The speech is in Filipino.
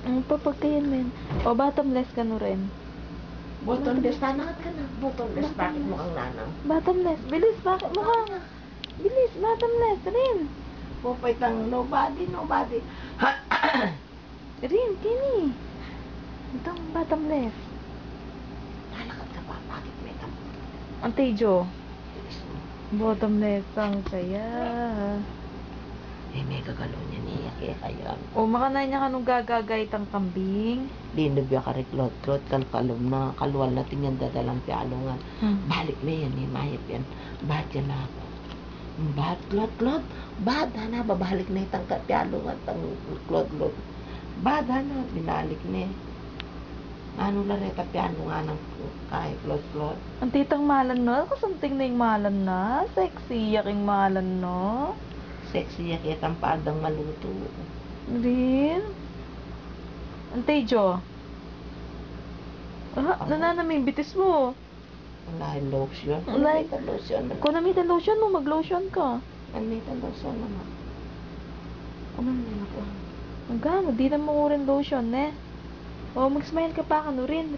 Ang papagkayan men. O, bottomless ka no rin. Bottomless, tanangat ka na. Bottomless, bakit mo ang nanang? Bottomless. Bilis, bakit mo ka? Bilis, bottomless rin. Pupay tang nobody. Rin, kini. Itong bottomless. Lalakad ka pa, bakit may tamo? Ante Jo. Bilis mo. Bottomless ang saya. Eh, may gagalaw niya niya, kaya kaya. O, makanay niya ka nung gagagay tang kambing. Linubya ka rin, klot, kan kalum na, kaluwal na tingnan dadalang pialungan. Balik na yan, mayap yan. Bad yan na ako. Bad, klot. Bad, hana, babalik na itang pialungan, tang klot. Bad, hana, binalik na. Ano lang rin pialungan ng kahit klot. Ang titang malan no? Kasamting na yung malan na. Sexy, yaking malan no? Sexy yan, kaya tampadang maluto. Rin? Ante Jo. Nananaming bitis mo. Wala yung lotion. Wala. Wala yung lotion. Kung namita lotion mo, mag-lotion ka. Anita lotion naman. Ano naman ako? Hanggang, di na mo rin lotion, eh. O, mag-smile ka pa ka no rin.